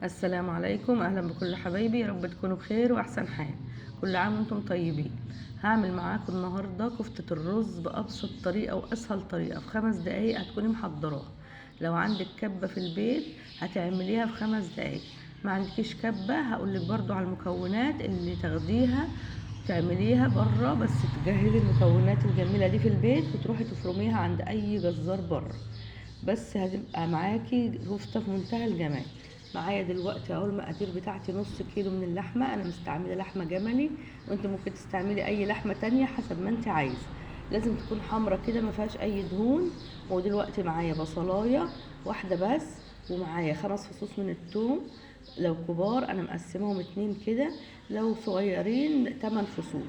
السلام عليكم، اهلا بكل حبايبي. يا رب تكونوا بخير واحسن حال. كل عام وانتم طيبين. هعمل معاكم النهارده كفتة الرز بأبسط طريقة وأسهل طريقة. في 5 دقايق هتكوني محضراها. لو عندك كبة في البيت هتعمليها في 5 دقايق. ما عندكيش كبة هقولك برضو على المكونات اللي تاخديها تعمليها بره، بس تجهزي المكونات الجميلة دي في البيت وتروحي تفرميها عند أي جزار بره. بس هتبقى معاكي كفتة في منتهى الجمال. معايا دلوقتي اهو المقادير بتاعتي: نص كيلو من اللحمه، انا مستعمله لحمه جملي، وانت ممكن تستعملي اي لحمه تانية حسب ما انت عايزه. لازم تكون حمرا كده ما فيهاش اي دهون. ودلوقتي معايا بصلايه واحده بس، ومعايا 5 فصوص من الثوم. لو كبار انا مقسمهم 2 كده، لو صغيرين 8 فصوص.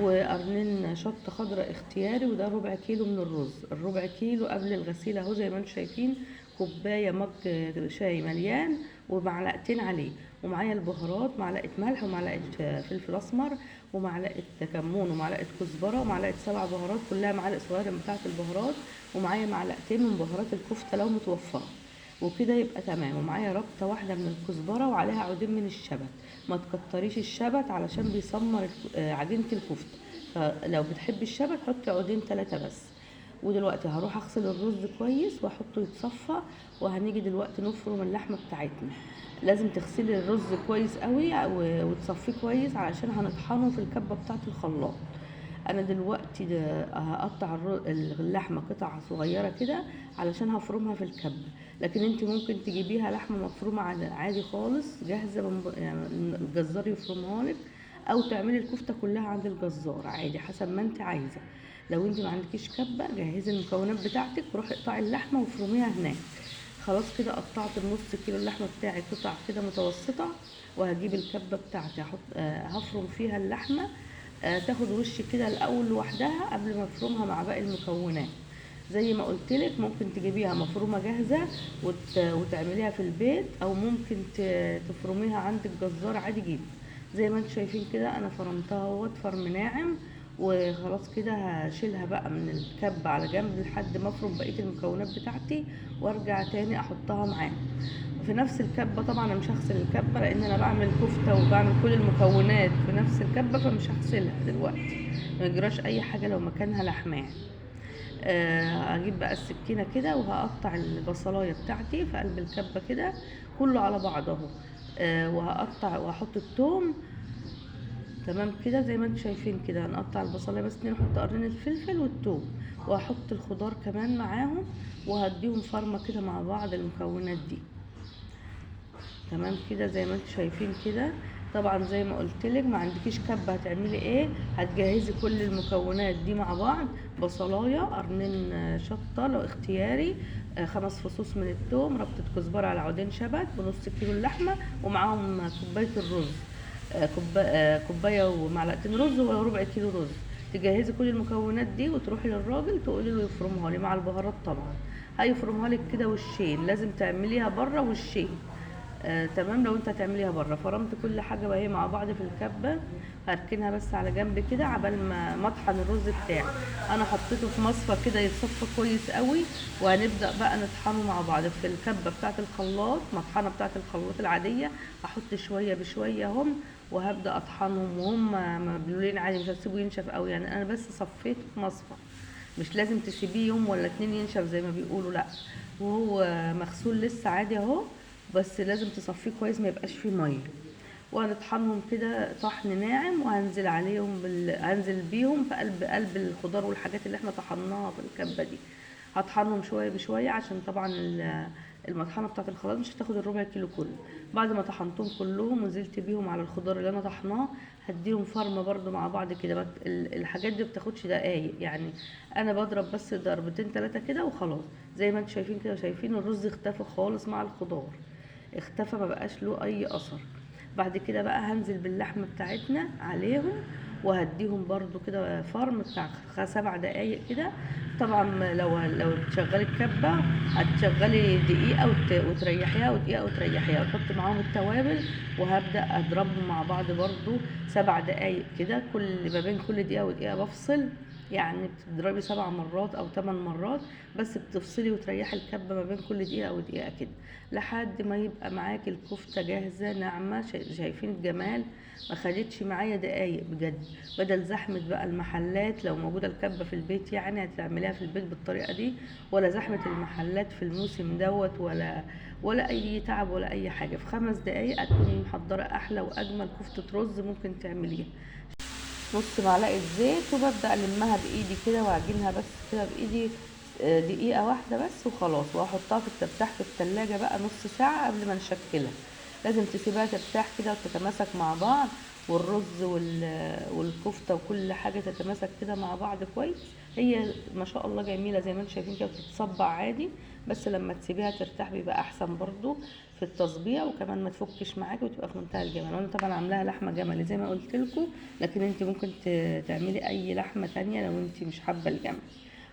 وقرنين شطه خضراء اختياري، وده ربع كيلو من الرز. الربع كيلو قبل الغسيل اهو زي ما انتم شايفين، كوبايه مج شاي مليان ومعلقتين عليه. ومعايا البهارات: معلقه ملح ومعلقه فلفل اسمر ومعلقه كمون ومعلقه كزبره ومعلقه 7 بهارات، كلها معالق صغيره من بتاعه البهارات. ومعايا معلقتين من بهارات الكفته لو متوفره. وكده يبقى تمام. ومعايا ربطه واحده من الكزبره وعليها عودين من الشبت. ما تكتريش الشبت علشان بيسمر عجينه الكفته، فلو بتحبي الشبت حطي عودين 3 بس. ودلوقتي هروح اغسل الرز كويس واحطه يتصفى، وهنيجي دلوقتي نفرم اللحمه بتاعتنا. لازم تغسلي الرز كويس قوي وتصفيه كويس علشان هنطحنه في الكبه بتاعه الخلاط. انا دلوقتي هقطع اللحمه قطع صغيره كده علشان هفرمها في الكبه. لكن انت ممكن تجيبيها لحمه مفرومه عادي خالص جاهزه يعني الجزار يفرمها لك، او تعملي الكفته كلها عند الجزار عادي حسب ما انت عايزه. لو انت ما عندكيش كبه جهزي المكونات بتاعتك وروحي اقطعي اللحمه وافرميها هناك. خلاص كده قطعت النص كيلو اللحمه بتاعي قطع كده متوسطه. وهجيب الكبه بتاعتي هفرم فيها اللحمه. تاخد وش كده الاول لوحدها قبل ما افرمها مع باقي المكونات. زي ما قلتلك ممكن تجيبيها مفرومه جاهزه وتعمليها في البيت، او ممكن تفرميها عند الجزار عادي جدا. زي ما انتم شايفين كده انا فرمتها اهوت فرم ناعم. وخلاص كده هشيلها بقى من الكبة على جنب لحد ما افرم بقية المكونات بتاعتي، وارجع تاني احطها معاها في نفس الكبة. طبعا انا مش هغسل الكبة لان انا بعمل كفتة وبعمل كل المكونات في نفس الكبة، فمش هغسلها دلوقتي، ما يجراش اي حاجة لو مكانها لحماه. اجيب بقى السكينة كده وهقطع البصلاية بتاعتي في قلب الكبة كده كله على بعضه اهو. وهقطع وهحط الثوم. تمام كده زي ما انتم شايفين كده هنقطع البصلايه بس نحط قرن الفلفل والثوم، وهحط الخضار كمان معاهم وهديهم فرمه كده مع بعض المكونات دي. تمام كده زي ما انتم شايفين كده. طبعا زي ما قلت لك ما عندكيش كبه هتعملي ايه؟ هتجهزي كل المكونات دي مع بعض: بصلايه، قرنين شطه لو اختياري، 5 فصوص من الثوم، ربطه كزبره على عودين شبت، ونص كيلو اللحمه، ومعاهم كوبايه الرز. كوبايه ومعلقتين رز ولا ربع كيلو رز. تجهزي كل المكونات دي وتروحي للراجل تقولي له يفرمها لي مع البهارات. طبعا هيفرمها لك كده وشين، لازم تعمليها بره وشين. تمام. لو انت هتعمليها بره فرمت كل حاجه بقى هي مع بعض في الكبه، هركنها بس على جنب كده عبال ما اطحن الرز بتاعي. انا حطيته في مصفى كده يتصفى كويس قوي، وهنبدا بقى نطحنه مع بعض في الكبه بتاعه الخلاط. مطحنه بتاعه الخلاط العاديه احط شويه بشويه هم، وهبدا اطحنهم وهم مبلولين عادي، مش هسيبه ينشف قوي يعني. انا بس صفيته في مصفى، مش لازم تسيبيه يوم ولا 2 ينشف زي ما بيقولوا، لا. وهو مغسول لسه عادي اهو، بس لازم تصفيه كويس ما يبقاش فيه ميه. وهنطحنهم كده طحن ناعم، وهنزل عليهم هنزل بيهم في قلب الخضار والحاجات اللي احنا طحناها في الكبه دي. هطحنهم شويه بشويه عشان طبعا المطحنه بتاعه الخلاط مش هتاخد الربع كيلو كله. بعد ما طحنتهم كلهم ونزلت بيهم على الخضار اللي انا طحناه، هديهم فرمه برده مع بعض كده. الحاجات دي بتاخدش دقايق يعني، انا بضرب بس ضربتين 3 كده وخلاص. زي ما انتم شايفين كده، شايفين الرز اختفى خالص مع الخضار، اختفى ما بقاش له اي اثر. بعد كده بقى هنزل باللحمه بتاعتنا عليهم، وهديهم برضو كده فرم بتاع 7 دقايق كده. طبعا لو تشغلي الكبه هتشغلي دقيقه وتريحيها، ودقيقه وتريحيها، وتحطي معاهم التوابل. وهبدا اضربهم مع بعض برضو 7 دقايق كده، كل ما بين كل دقيقه ودقيقه بفصل يعني بتضربي 7 مرات او 8 مرات، بس بتفصلي وتريحي الكبة ما بين كل دقيقة ودقيقة كده لحد ما يبقى معاكي الكفتة جاهزة ناعمة. شايفين الجمال؟ ما خدتش معايا دقايق بجد. بدل زحمة بقى المحلات، لو موجودة الكبة في البيت يعني هتعمليها في البيت بالطريقة دي، ولا زحمة المحلات في الموسم دوت، ولا اي تعب ولا اي حاجة. في 5 دقايق هتكوني محضرة احلى واجمل كفتة رز ممكن تعمليها. نص معلقة زيت وببدأ ألمها بإيدي كده وأعجنها بس كده بإيدي دقيقة واحدة بس وخلاص، وأحطها ترتاح في التلاجة بقى نص ساعة قبل ما نشكلها. لازم تسيبها ترتاح كده وتتماسك مع بعض، والرز والكفتة وكل حاجة تتماسك كده مع بعض كويس. هي ما شاء الله جميلة زي ما انتم شايفين كده، بتتصبع عادي، بس لما تسيبيها ترتاح بيبقى أحسن برضو في التصبيع، وكمان ما تفكش معاكي وتبقى في منتهى الجمال. وانا طبعا عاملاها لحمة جملي زي ما قلت لكم، لكن انت ممكن تعملي اي لحمة تانية لو انت مش حابة الجمل.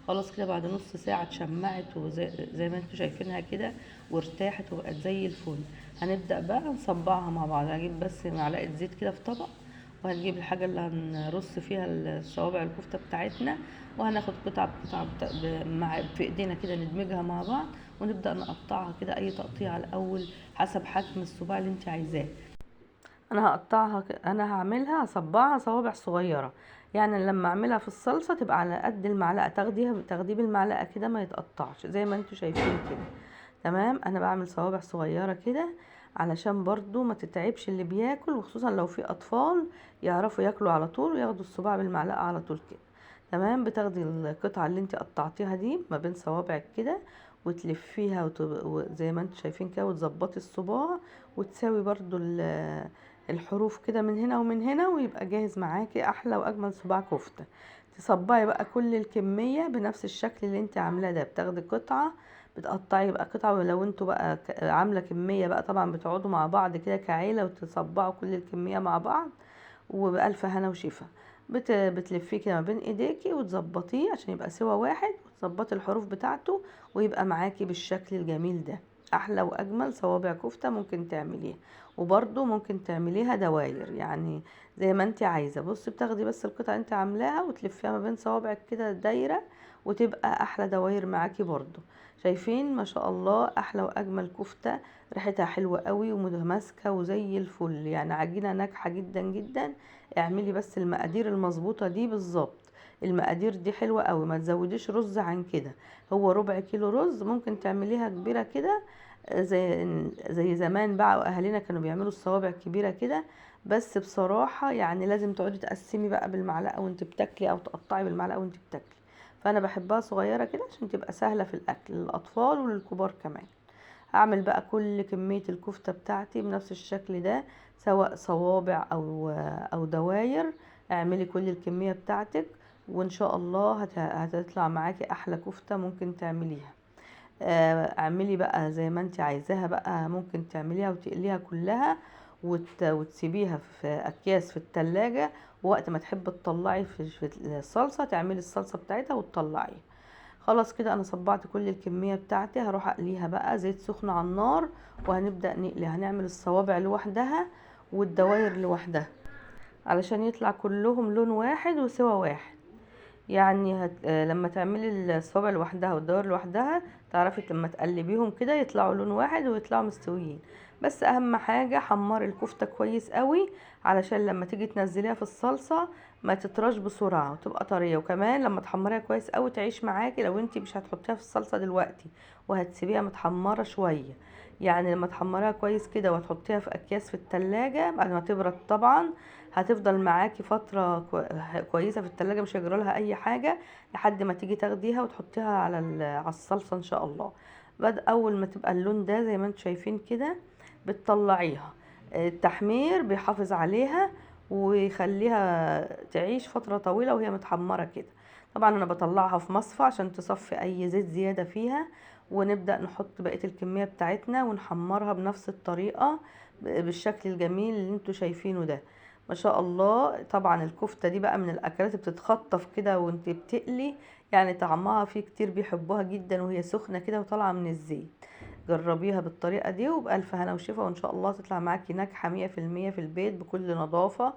خلاص كده بعد نص ساعة اتشمعت وزي ما انتوا شايفينها كده وارتاحت وبقت زي الفل. هنبدأ بقى نصبعها مع بعض. هجيب بس معلقة زيت كده في طبق، وهنجيب الحاجة اللي هنرص فيها الصوابع الكفتة بتاعتنا، وهناخد قطعة بقطعة في ايدينا كده ندمجها مع بعض، ونبدأ نقطعها كده اي تقطيع الأول حسب حجم الصباع اللي انت عايزاه. انا هعملها هصبعها صوابع صغيره، يعني لما اعملها في الصلصه تبقى على قد المعلقه، تاخديه بالمعلقه كده ما يتقطعش زي ما انتوا شايفين كده. تمام، انا بعمل صوابع صغيره كده علشان برضو ما تتعبش اللي بياكل، وخصوصا لو في اطفال يعرفوا ياكلوا على طول وياخدوا الصباع بالمعلقه على طول كده. تمام، بتاخدي القطعه اللي انت قطعتيها دي ما بين صوابعك كده وتلفيها وزي ما انتوا شايفين كده، وتظبطي الصباع وتساوي برضو الحروف كده من هنا ومن هنا، ويبقى جاهز معاكي احلى واجمل صباع كفته. تصبعي بقى كل الكميه بنفس الشكل اللي انت عاملاه ده. بتاخدي قطعه بتقطعي بقى قطعه، ولو انتوا بقى عامله كميه بقى طبعا بتقعدوا مع بعض كده كعيله وتصبعوا كل الكميه مع بعض، وبألف هنا وشفا. بتلفيه كده ما بين ايديكي وتظبطيه عشان يبقى سوا واحد، وتظبطي الحروف بتاعته ويبقى معاكي بالشكل الجميل ده. احلى واجمل صوابع كفته ممكن تعمليها. وبرده ممكن تعمليها دواير يعني زي ما انت عايزه. بصي، بتاخدي بس القطعه انت عاملاها وتلفيها ما بين صوابعك كده دايره، وتبقى احلى دواير معاكي برضو. شايفين ما شاء الله احلى واجمل كفته، ريحتها حلوه قوي ومتماسكه وزي الفل، يعني عجينه ناجحه جدا جدا. اعملي بس المقادير المظبوطه دي بالظبط. المقادير دي حلوه قوي، ما تزوديش رز عن كده. هو ربع كيلو رز ممكن تعمليها كبيره كده، زي زمان بقى واهالينا كانوا بيعملوا الصوابع كبيره كده. بس بصراحه يعني لازم تقعدي تقسمي بقى بالمعلقه وانت بتاكلي، او تقطعي بالمعلقه وانت بتاكلي. فانا بحبها صغيره كده عشان تبقى سهله في الاكل للاطفال وللكبار كمان. هعمل بقى كل كميه الكفته بتاعتي بنفس الشكل ده، سواء صوابع او دواير. اعملي كل الكميه بتاعتك، وان شاء الله هتطلع معاكي احلى كفته ممكن تعمليها. اعملي بقى زي ما انت عايزاها بقى، ممكن تعمليها وتقليها كلها وتسيبيها في اكياس في التلاجة، ووقت ما تحب تطلعي في الصلصة تعملي الصلصة بتاعتها وتطلعي. خلاص كده انا صبعت كل الكمية بتاعتي، هروح اقليها بقى زيت سخن على النار، وهنبدأ نقلي. هنعمل الصوابع لوحدها والدواير لوحدها علشان يطلع كلهم لون واحد وسوا واحد. يعني لما تعملي الصوابع لوحدها والدور لوحدها تعرفي لما تقلبيهم كده يطلعوا لون واحد ويطلعوا مستويين. بس اهم حاجة حمري الكفتة كويس قوي علشان لما تيجي تنزليها في الصلصة ما تطرش بسرعة وتبقى طرية. وكمان لما تحمريها كويس قوي تعيش معاكي لو انتي مش هتحطيها في الصلصة دلوقتي وهتسيبيها متحمرة شوية. يعني لما تحمريها كويس كده وتحطيها في اكياس في التلاجة بعد ما تبرد طبعا، هتفضل معاكي فترة كويسة في التلاجة، مش هيجرى لها اي حاجة لحد ما تيجي تاخديها وتحطيها على الصلصة ان شاء الله. بعد اول ما تبقى اللون ده زي ما انتم شايفين كده بتطلعيها. التحمير بيحافظ عليها ويخليها تعيش فترة طويلة وهي متحمرة كده. طبعا انا بطلعها في مصفى عشان تصفي اي زيت زيادة فيها، ونبدأ نحط بقية الكمية بتاعتنا ونحمرها بنفس الطريقة بالشكل الجميل اللي انتوا شايفينه ده. ما شاء الله. طبعا الكفتة دي بقى من الاكلات بتتخطف كده وانت بتقلي، يعني طعمها فيه كتير بيحبوها جدا وهي سخنة كده وطالعة من الزيت. جربيها بالطريقة دي وبألف هنا وشفا، وان شاء الله تطلع معاكي ناجحة 100% في البيت بكل نظافة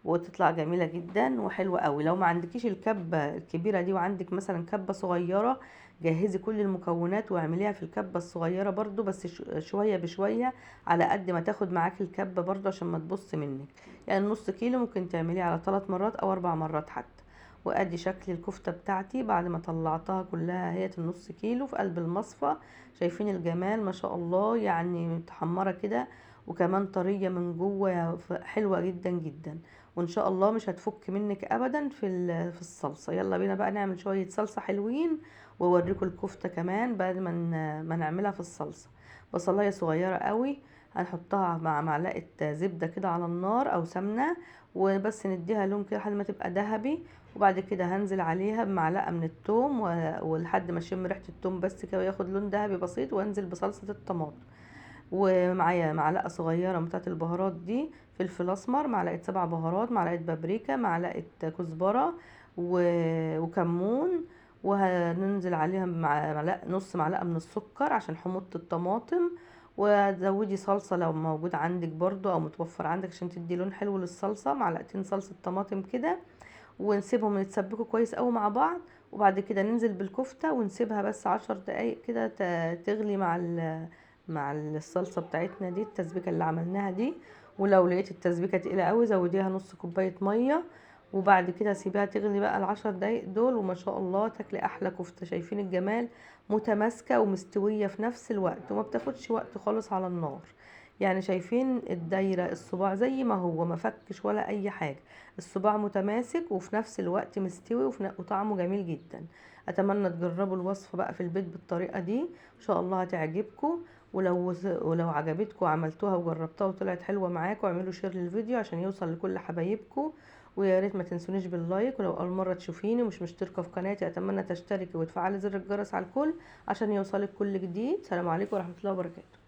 وتطلع جميلة جدا وحلوة قوي. لو ما عندكيش الكبة الكبيرة دي وعندك مثلا كبة صغيرة، جهزي كل المكونات واعمليها في الكبة الصغيرة برضو، بس شوية بشوية على قد ما تاخد معاكي الكبة برضو عشان ما تبص منك. يعني نص كيلو ممكن تعمليه على 3 مرات او 4 مرات حتى. وادي شكل الكفتة بتاعتي بعد ما طلعتها كلها، هي النص كيلو في قلب المصفى. شايفين الجمال ما شاء الله، يعني متحمرة كده وكمان طرية من جوه، حلوة جدا جدا. وان شاء الله مش هتفك منك ابدا في الصلصة. يلا بينا بقى نعمل شوية صلصة حلوين واوريكم الكفتة كمان بعد ما نعملها في الصلصة. بصلاية صغيرة قوي هنحطها مع معلقة زبدة كده على النار او سمنة، وبس نديها لون كده لحد ما تبقى ذهبي. وبعد كده هنزل عليها بمعلقة من التوم ولحد ما اشم ريحة التوم بس كده وياخد لون ذهبي بسيط، وانزل بصلصة الطماطم. ومعايا معلقة صغيرة من بتاعت البهارات دي، فلفل اسمر، معلقة 7 بهارات، معلقة بابريكا، معلقة كزبرة وكمون. وهننزل عليها مع نص معلقة من السكر عشان حموضة الطماطم. وتزودي صلصة لو موجود عندك برضو او متوفر عندك عشان تدي لون حلو للصلصة، معلقتين صلصة طماطم كده. ونسيبهم يتسبكوا كويس قوي مع بعض. وبعد كده ننزل بالكفتة ونسيبها بس 10 دقايق كده تغلي مع الصلصة بتاعتنا دي، التسبيكة اللي عملناها دي. ولو لقيت التسبيكة تقيلة قوي زوديها نص كوباية مية. وبعد كده سيبيها تغلي بقى ال10 دقايق دول، وما شاء الله تاكلي احلى كفتة. شايفين الجمال، متماسكة ومستوية في نفس الوقت وما بتاخدش وقت خالص على النار. يعني شايفين الدايرة، الصباع زي ما هو ما فكش ولا اي حاجة. الصباع متماسك وفي نفس الوقت مستوي وطعمه جميل جدا. اتمنى تجربوا الوصفة بقى في البيت بالطريقة دي، ان شاء الله هتعجبكم. ولو عجبتكم عملتوها وجربتوها وطلعت حلوة معاكم، اعملوا شير للفيديو عشان يوصل لكل حبايبكم. ويا ريت ما تنسونيش باللايك. ولو اول مرة تشوفيني ومش مشتركة في قناتي، اتمنى تشتركي وتفعلي زر الجرس على الكل عشان يوصلك كل جديد. سلام عليكم ورحمة الله وبركاته.